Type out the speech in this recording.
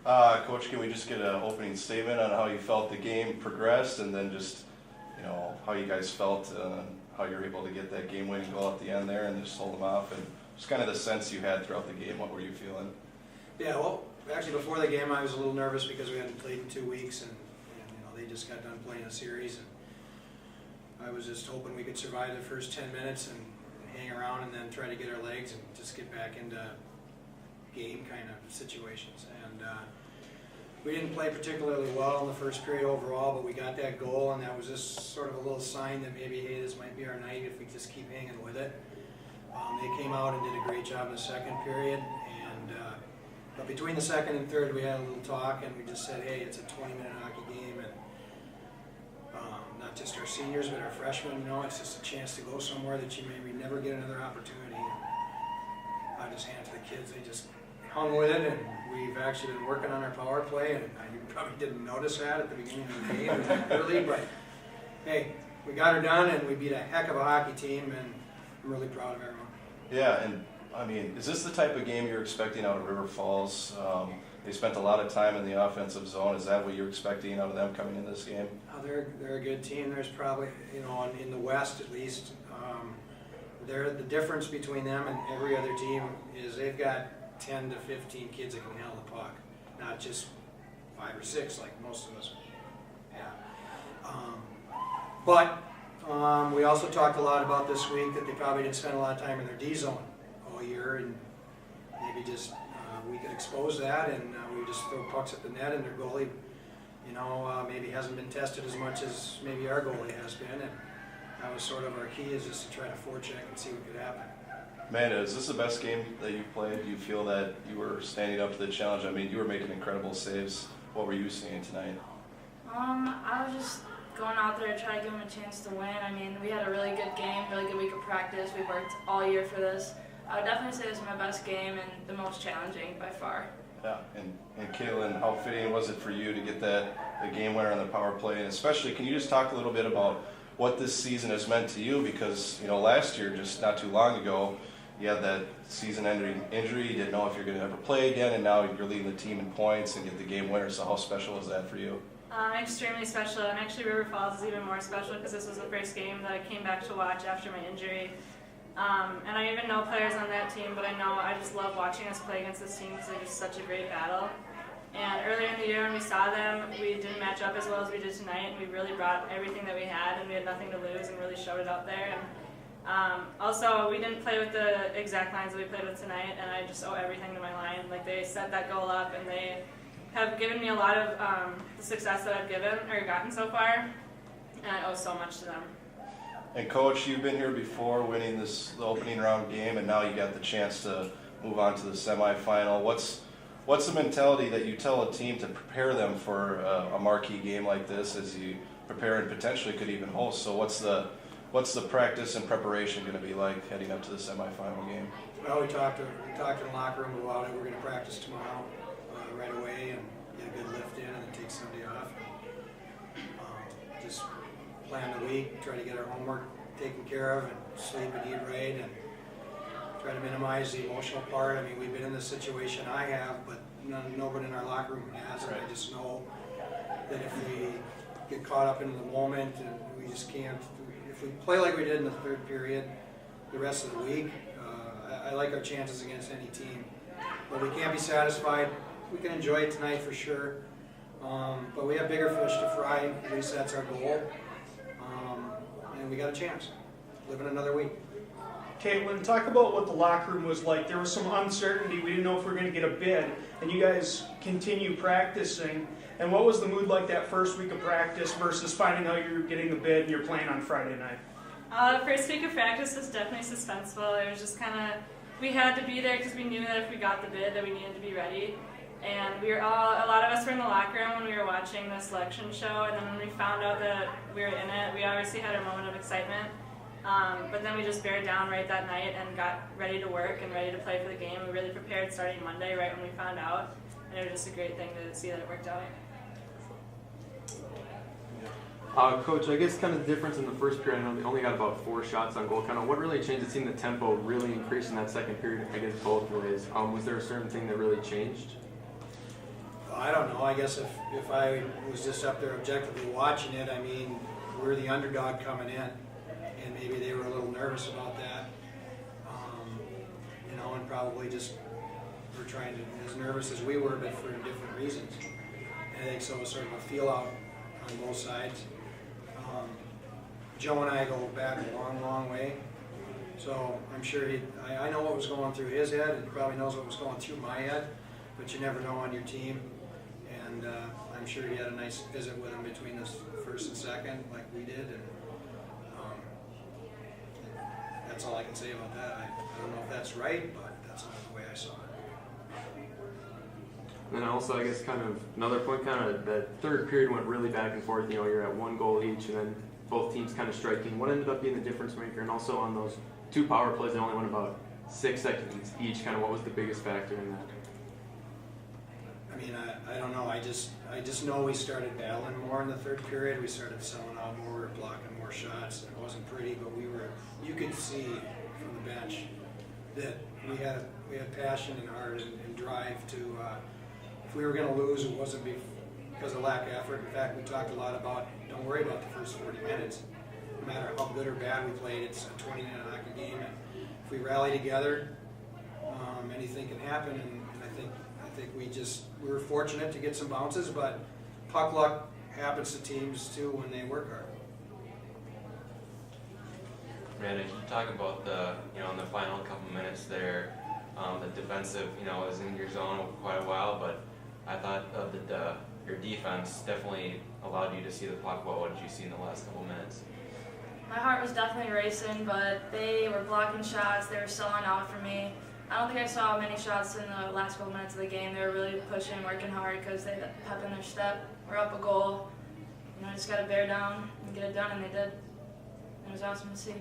Coach, can we just get an opening statement on how you felt the game progressed, and then just, how you guys felt, how you were able to get that game-winning goal at the end there and just hold them off, and just kind of the sense you had throughout the game. What were you feeling? Yeah, well, actually before the game I was a little nervous because we hadn't played in 2 weeks, and they just got done playing a series, and I was just hoping we could survive the first 10 minutes and hang around and then try to get our legs and just get back into game kind of situations. And we didn't play particularly well in the first period overall, but we got that goal, and that was just sort of a little sign that maybe, hey, this might be our night if we just keep hanging with it. They came out and did a great job in the second period, and but between the second and third we had a little talk, and we just said, hey, it's a 20-minute hockey game, and not just our seniors but our freshmen, it's just a chance to go somewhere that you maybe never get another opportunity. And I just hand to the kids, they just hung with it, and we've actually been working on our power play, and you probably didn't notice that at the beginning of the game early, but hey, we got her done, and we beat a heck of a hockey team, and I'm really proud of everyone. Yeah, and I mean, is this the type of game you're expecting out of River Falls? They spent a lot of time in the offensive zone. Is that what you're expecting out of them coming in this game? They're a good team. There's probably, in the West at least, the difference between them and every other team is they've got 10 to 15 kids that can handle the puck, not just 5 or 6 like most of us have. But we also talked a lot about this week that they probably didn't spend a lot of time in their D zone all year, and maybe just we could expose that, and we just throw pucks at the net, and their goalie, maybe hasn't been tested as much as maybe our goalie has been, and that was sort of our key, is just to try to forecheck and see what could happen. Amanda, is this the best game that you've played? Do you feel that you were standing up to the challenge? I mean, you were making incredible saves. What were you seeing tonight? I was just going out there to try to give them a chance to win. I mean, we had a really good game, really good week of practice. We worked all year for this. I would definitely say this was my best game and the most challenging by far. Yeah, and Kaitlyn, how fitting was it for you to get the game winner on the power play? And especially, can you just talk a little bit about what this season has meant to you? Because, last year, just not too long ago, you had that season-ending injury. You didn't know if you're going to ever play again, and now you're leading the team in points and get the game winner. So how special is that for you? Extremely special, and actually River Falls is even more special because this was the first game that I came back to watch after my injury. And I even know players on that team, but I just love watching us play against this team because they're just such a great battle. And earlier in the year when we saw them, we didn't match up as well as we did tonight, and we really brought everything that we had, and we had nothing to lose and really showed it out there. And also, we didn't play with the exact lines that we played with tonight, and I just owe everything to my line. Like, they set that goal up, and they have given me a lot of the success that I've gotten so far, and I owe so much to them. And Coach, you've been here before winning the opening round game, and now you got the chance to move on to the semifinal. What's the mentality that you tell a team to prepare them for a marquee game like this, as you prepare and potentially could even host? So what's the practice and preparation going to be like heading up to the semifinal game? Well, we talked in the locker room about it. We're going to practice tomorrow right away and get a good lift in, and then take Sunday off. Just plan the week, try to get our homework taken care of, and sleep and eat right, and try to minimize the emotional part. I mean, we've been in this situation, I have, but nobody in our locker room has. And I just know that if we get caught up into the moment, and we just can't, if we play like we did in the third period the rest of the week, I like our chances against any team. But we can't be satisfied. We can enjoy it tonight for sure, but we have bigger fish to fry. At least that's our goal, and we got a chance. Living another week. Kaitlyn, talk about what the locker room was like. There was some uncertainty. We didn't know if we were going to get a bid, and you guys continue practicing. And what was the mood like that first week of practice versus finding out you were getting the bid and you're playing on Friday night? The first week of practice was definitely suspenseful. It was just kind of, we had to be there because we knew that if we got the bid that we needed to be ready. And a lot of us were in the locker room when we were watching the selection show, and then when we found out that we were in it, we obviously had our moment of excitement. But then we just bared down right that night and got ready to work and ready to play for the game. We really prepared starting Monday right when we found out, and it was just a great thing to see that it worked out. Coach, I guess kind of the difference in the first period, I know they only got about 4 shots on goal. Kind of what really changed? It seemed the tempo really increased in that second period, I guess both ways. Was there a certain thing that really changed? I don't know. I guess if I was just up there objectively watching it, I mean, we're the underdog coming in, and maybe they were a little nervous about that, you know, and probably just were trying to, as nervous as we were, but for different reasons. And I think so it was sort of a feel out on both sides. Joe and I go back a long, long way, so I'm sure I know what was going through his head, and he probably knows what was going through my head, but you never know on your team. And I'm sure he had a nice visit with him between the first and second, like we did, and that's all I can say about that. I don't know if that's right, but that's not the way I saw it. And then also, I guess, kind of another point, kind of that third period went really back and forth. You know, you're at 1 goal each, and then both teams kind of striking. What ended up being the difference maker? And also on those 2 power plays, they only went about 6 seconds each. Kind of what was the biggest factor in that? I mean, I don't know. I just know we started battling more in the third period. We started selling out more, we were blocking more shots. It wasn't pretty, but you could see from the bench that we had passion and heart and drive to. If we were going to lose, it wasn't because of lack of effort. In fact, we talked a lot about don't worry about the first 40 minutes. No matter how good or bad we played, it's a 20-minute hockey game, and if we rally together, anything can happen. And I think we were fortunate to get some bounces, but puck luck happens to teams too when they work hard. Amanda, can you talk about in the final couple minutes there, the defensive, was in your zone quite a while, but I thought that your defense definitely allowed you to see the puck well. What did you see in the last couple minutes? My heart was definitely racing, but they were blocking shots. They were selling out for me. I don't think I saw many shots in the last couple minutes of the game. They were really pushing, working hard because they had pep in their step. We're up a goal. Just got to bear down and get it done, and they did. It was awesome to see.